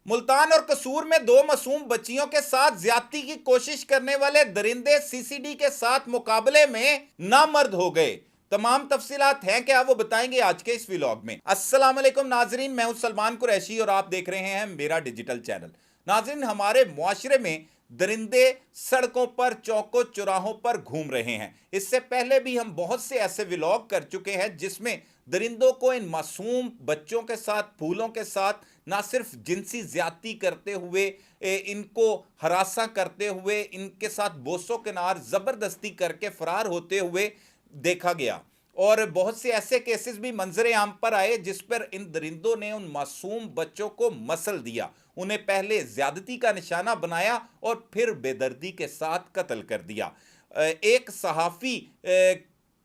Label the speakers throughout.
Speaker 1: मुल्तान और कसूर में दो मासूम बच्चियों के साथ ज्यादती की कोशिश करने वाले दरिंदे सीसीडी के साथ मुकाबले में नामर्द हो गए। तमाम तफसीलात हैं क्या, वो बताएंगे आज के इस व्लॉग में। अस्सलाम वालेकुम नाजरीन, मैं हूं सलमान कुरैशी और आप देख रहे हैं मेरा डिजिटल चैनल। नाजरीन, हमारे मुआशरे में दरिंदे सड़कों पर, चौकों चौराहों पर घूम रहे हैं। इससे पहले भी हम बहुत से ऐसे व्लॉग कर चुके हैं जिसमें दरिंदों को इन मासूम बच्चों के साथ, फूलों के साथ ना सिर्फ जिनसी ज्यादती करते हुए, इनको हरासा करते हुए, इनके साथ बोसो किनार जबरदस्ती करके फरार होते हुए देखा गया। और बहुत से ऐसे केसेस भी मंजरे आम पर आए जिस पर इन दरिंदों ने उन मासूम बच्चों को मसल दिया, उन्हें पहले ज्यादती का निशाना बनाया और फिर बेदर्दी के साथ कत्ल कर दिया। एक सहाफी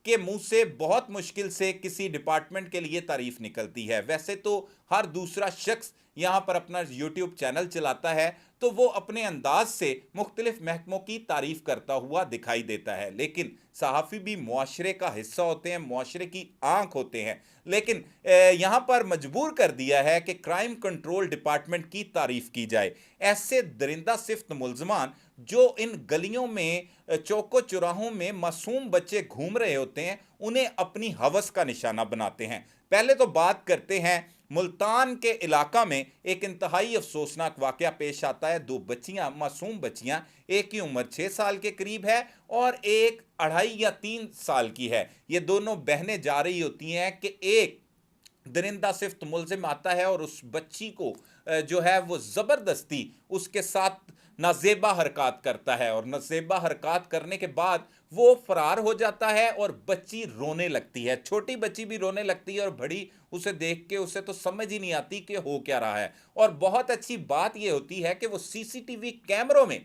Speaker 1: के मुंह से बहुत मुश्किल से किसी डिपार्टमेंट के लिए तारीफ निकलती है। वैसे तो हर दूसरा शख्स यहाँ पर अपना यूट्यूब चैनल चलाता है तो वो अपने अंदाज से मुख्तलिफ महकमों की तारीफ करता हुआ दिखाई देता है, लेकिन सहाफ़ी भी मुआशरे का हिस्सा होते हैं, मुआशरे की आंख होते हैं। लेकिन यहाँ पर मजबूर कर दिया है कि क्राइम कंट्रोल डिपार्टमेंट की तारीफ की जाए। ऐसे दरिंदा सिफ्त मुल्ज़मान जो इन गलियों में, चौकों चौराहों में मासूम बच्चे घूम रहे होते हैं, उन्हें अपनी हवस का निशाना बनाते हैं। पहले तो बात करते हैं मुल्तान के इलाका में एक इंतहाई अफसोसनाक वाकया पेश आता है। दो बच्चियां, मासूम बच्चियां, एक की उम्र 6 साल के करीब है और एक 2.5 या 3 साल की है। ये दोनों बहनें जा रही होती हैं कि एक दरिंदा सिफ्त मुल्जिम आता है और उस बच्ची को जो है वो ज़बरदस्ती उसके साथ नाजेबा हरकत करता है, और नाजेबा हरकत करने के बाद वो फरार हो जाता है और बच्ची रोने लगती है। छोटी बच्ची भी रोने लगती है और बड़ी उसे देख के उसे तो समझ ही नहीं आती कि हो क्या रहा है। और बहुत अच्छी बात यह होती है कि वो सीसीटीवी कैमरों में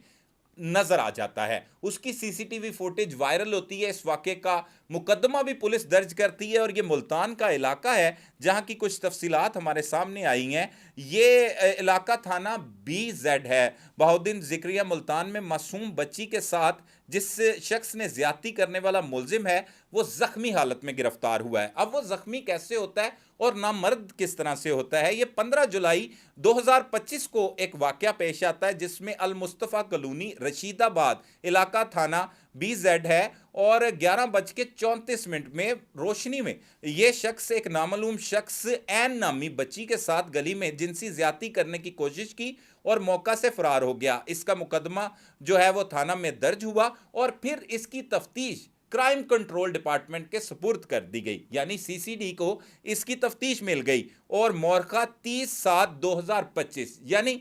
Speaker 1: नजर आ जाता है, उसकी सीसीटीवी फुटेज वायरल होती है। इस वाक़े का मुकदमा भी पुलिस दर्ज करती है और ये मुल्तान का इलाका है जहां की कुछ तफसीलात हमारे सामने आई हैं। ये इलाका थाना BZ है। बहाउद्दीन ज़िक्रिया मुल्तान में मासूम बच्ची के साथ जिस शख्स ने ज्यादती करने वाला मुल्जिम है वो जख्मी हालत में गिरफ्तार हुआ है। अब वो जख्मी कैसे होता है और नामर्द किस तरह से होता है, ये 15 जुलाई 2025 को एक वाकया पेश आता है जिसमें अल मुस्तफ़ा कॉलोनी रशीदाबाद इलाका थाना BZ है और 11:34 में रोशनी में यह शख्स, एक नामालूम शख्स एन नामी बच्ची के साथ गली में जिनसी ज्यादती करने की कोशिश की और मौका से फरार हो गया। इसका मुकदमा जो है वो थाना में दर्ज हुआ और फिर इसकी तफ्तीश क्राइम कंट्रोल डिपार्टमेंट के सुपुर्द कर दी गई, यानी CCD को इसकी तफ्तीश मिल गई। और मौरखा 30/7/2025 यानी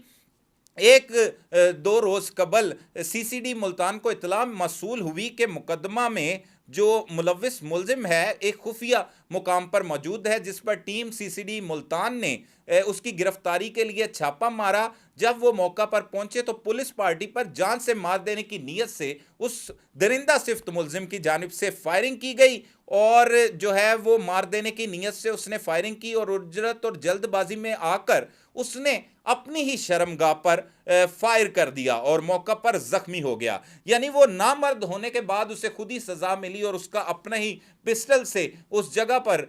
Speaker 1: एक दो रोज कबल CCD मुल्तान को इतला मसूल हुई कि मुकदमा में जो मुलविस मुल्जिम है एक खुफिया मुकाम पर मौजूद है, जिस पर टीम CCD मुल्तान ने उसकी गिरफ्तारी के लिए छापा मारा। जब वो मौका पर पहुंचे तो पुलिस पार्टी पर जान से मार देने की नीयत से उस दरिंदा सिफ्त मुल्जिम की जानिब से फायरिंग की गई और जो है वो मार देने की नीयत से उसने फायरिंग की और उजरत और जल्दबाजी में आकर उसने अपनी ही शर्मगाह पर फायर कर दिया और मौका पर जख्मी हो गया। यानी वो नामर्द होने के बाद उसे खुद ही सजा मिली और उसका अपना ही पिस्टल से उस जगह पर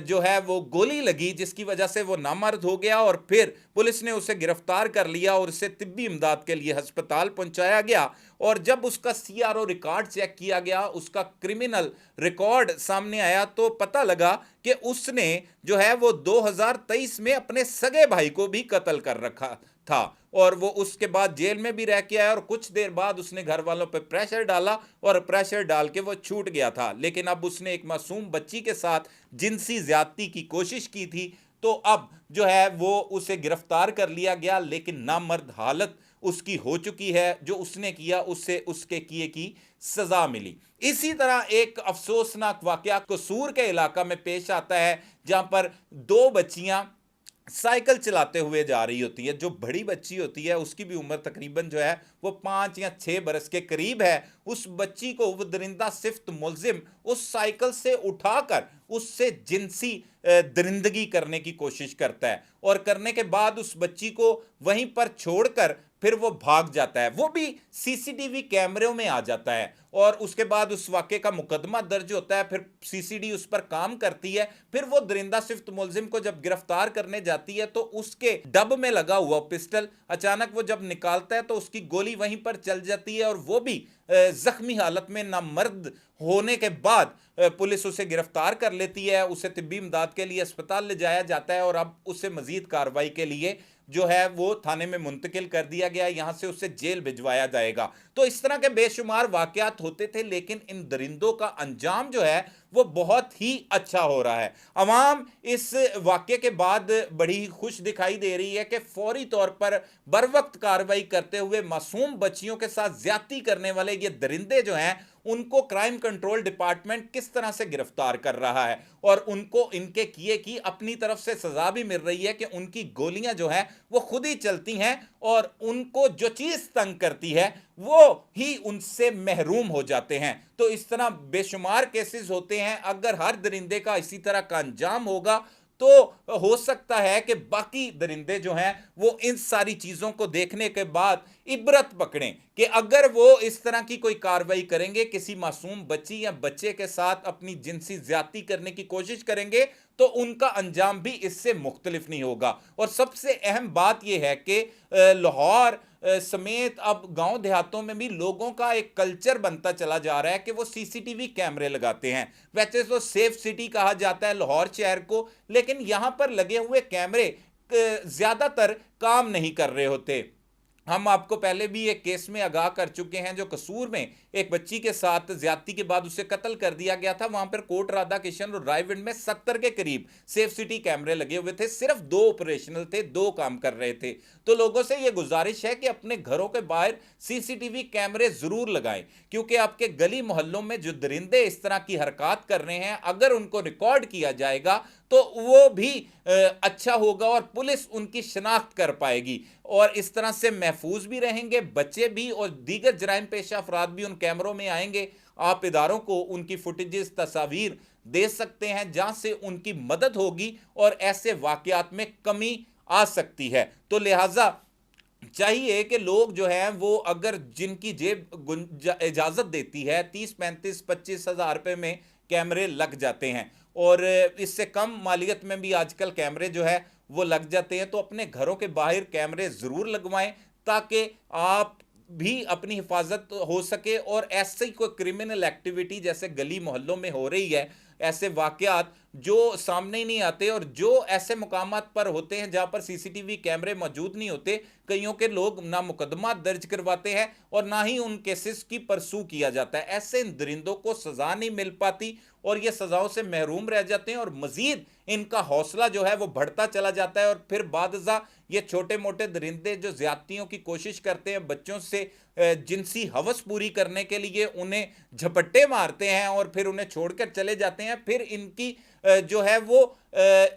Speaker 1: जो है वो गोली लगी, जिसकी वजह से वो नामर्द हो गया और फिर पुलिस ने उसे गिरफ्तार कर लिया और उसे तिब्बी इमदाद के लिए अस्पताल पहुंचाया गया। और जब उसका CRO रिकॉर्ड चेक किया गया, उसका क्रिमिनल रिकॉर्ड सामने आया तो पता लगा कि उसने जो है वो 2023 में अपने सगे भाई को भी कत्ल कर रखा था और वो उसके बाद जेल में भी रह के आया और कुछ देर बाद उसने घर वालों पर प्रेशर डाला और प्रेशर डाल के वो छूट गया था। लेकिन अब उसने एक मासूम बच्ची के साथ जिनसी ज्यादती की कोशिश की थी तो अब जो है वो उसे गिरफ्तार कर लिया गया, लेकिन नामर्द हालत उसकी हो चुकी है। जो उसने किया उससे उसके किए की सजा मिली। इसी तरह एक अफसोसनाक वाकया कसूर के इलाका में पेश आता है जहां पर दो बच्चियां साइकिल चलाते हुए जा रही होती है। जो बड़ी बच्ची होती है उसकी भी उम्र तकरीबन जो है वो 5 या 6 बरस के करीब है। उस बच्ची को वो दरिंदा सिफ्त मुल्जिम उस साइकिल से उठाकर उससे जिनसी दरिंदगी करने की कोशिश करता है और करने के बाद उस बच्ची को वहीं पर छोड़कर फिर वो भाग जाता है, वो भी सीसीटीवी कैमरों में आ जाता है और उसके बाद उस वाक़े का मुकदमा दर्ज होता है, फिर सीसीडी उस पर काम करती है। फिर वो दरिंदा सिफ्त मुलजिम को जब गिरफ्तार करने जाती है तो उसके डब में लगा हुआ पिस्टल अचानक वो जब निकालता है तो उसकी गोली वहीं पर चल जाती है और वो भी जख्मी हालत में नामर्द होने के बाद पुलिस उसे गिरफ्तार कर लेती है, उसे तिब्बी इमदाद के लिए अस्पताल ले जाया जाता है और अब उसे मजीद कार्रवाई के लिए जो है वो थाने में मुंतकिल कर दिया गया, यहां से उसे जेल भिजवाया जाएगा। तो इस तरह के बेशुमार वाकयात होते थे, लेकिन इन दरिंदों का अंजाम जो है वो बहुत ही अच्छा हो रहा है। अवाम इस वाकये के बाद बड़ी खुश दिखाई दे रही है कि फौरी तौर पर बर वक्त कार्रवाई करते हुए मासूम बच्चियों के साथ ज्यादती करने वाले ये दरिंदे जो हैं उनको क्राइम कंट्रोल डिपार्टमेंट किस तरह से गिरफ्तार कर रहा है और उनको इनके किए की अपनी तरफ से सजा भी मिल रही है कि उनकी गोलियां जो है वो खुद ही चलती हैं और उनको जो चीज तंग करती है वो ही उनसे महरूम हो जाते हैं। तो इस तरह बेशुमार केसेस होते हैं। अगर हर दरिंदे का इसी तरह का अंजाम होगा तो हो सकता है कि बाकी दरिंदे जो हैं वो इन सारी चीजों को देखने के बाद इबरत पकड़ें कि अगर वो इस तरह की कोई कार्रवाई करेंगे, किसी मासूम बच्ची या बच्चे के साथ अपनी जिनसी ज्यादती करने की कोशिश करेंगे तो उनका अंजाम भी इससे मुख्तलिफ नहीं होगा। और सबसे अहम बात यह है कि लाहौर समेत अब गांव देहातों में भी लोगों का एक कल्चर बनता चला जा रहा है कि वो सीसीटीवी कैमरे लगाते हैं। वैसे तो सेफ सिटी कहा जाता है लाहौर शहर को, लेकिन यहां पर लगे हुए कैमरे ज्यादातर काम नहीं कर रहे होते। हम आपको पहले भी एक केस में आगाह कर चुके हैं जो कसूर में एक बच्ची के साथ ज्यादती के बाद उसे कत्ल कर दिया गया था। वहां पर कोट राधा किशन और रायविंड में 70 के करीब सेफ सिटी कैमरे लगे हुए थे, सिर्फ 2 ऑपरेशनल थे, 2 काम कर रहे थे। तो लोगों से यह गुजारिश है कि अपने घरों के बाहर सीसीटीवी कैमरे जरूर लगाएं, क्योंकि आपके गली मोहल्लों में जो दरिंदे इस तरह की हरकत कर रहे हैं अगर उनको रिकॉर्ड किया जाएगा तो वो भी अच्छा होगा और पुलिस उनकी शिनाख्त कर पाएगी और इस तरह से महफूज भी रहेंगे बच्चे भी और दीगर जराइम पेशा अफराद भी उन कैमरों में आएंगे। आप इदारों को उनकी फुटेजेस तस्वीर दे सकते हैं जहां से उनकी मदद होगी और ऐसे वाकयात में कमी आ सकती है। तो लिहाजा चाहिए कि लोग जो हैं वो अगर जिनकी जेब इजाजत देती है 30, 35, 25 हजार रुपए में कैमरे लग जाते हैं और इससे कम मालियत में भी आजकल कैमरे जो है वो लग जाते हैं, तो अपने घरों के बाहर कैमरे जरूर लगवाएं ताकि आप भी अपनी हिफाजत हो सके और ऐसी कोई क्रिमिनल एक्टिविटी जैसे गली मोहल्लों में हो रही है, ऐसे वाकयात जो सामने ही नहीं आते और जो ऐसे मुकामात पर होते हैं जहां पर सीसीटीवी कैमरे मौजूद नहीं होते, कईयों के लोग ना मुकदमा दर्ज करवाते हैं और ना ही उन केसेस की परसू किया जाता है। ऐसे इन दरिंदों को सजा नहीं मिल पाती और ये सजाओं से महरूम रह जाते हैं और मजीद इनका हौसला जो है वो बढ़ता चला जाता है और फिर बादजा ये छोटे मोटे दरिंदे जो ज्यादतियों की कोशिश करते हैं बच्चों से जिनसी हवस पूरी करने के लिए उन्हें झपट्टे मारते हैं और फिर उन्हें छोड़कर चले जाते हैं, फिर इनकी जो है वो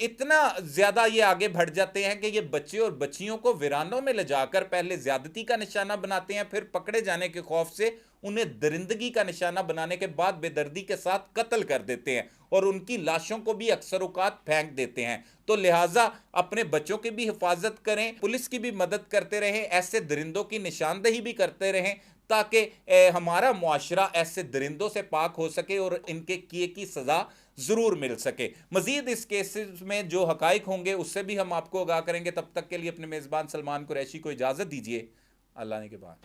Speaker 1: इतना ज्यादा ये आगे बढ़ जाते हैं कि ये बच्चे और बच्चियों को वीरानों में ले जाकर पहले ज्यादती का निशाना बनाते हैं, फिर पकड़े जाने के खौफ से उन्हें दरिंदगी का निशाना बनाने के बाद बेदर्दी के साथ कत्ल कर देते हैं और उनकी लाशों को भी अक्सर औकात फेंक देते हैं। तो लिहाजा अपने बच्चों की भी हिफाजत करें, पुलिस की भी मदद करते रहें, ऐसे दरिंदों की निशानदेही भी करते रहें ताकि हमारा मुआशरा ऐसे दरिंदों से पाक हो सके और इनके किए की सजा जरूर मिल सके। मजीद इस केसेस में जो हकाइक होंगे उससे भी हम आपको आगाह करेंगे। तब तक के लिए अपने मेजबान सलमान कुरैशी को इजाजत दीजिए। अल्लाह ने के बाद।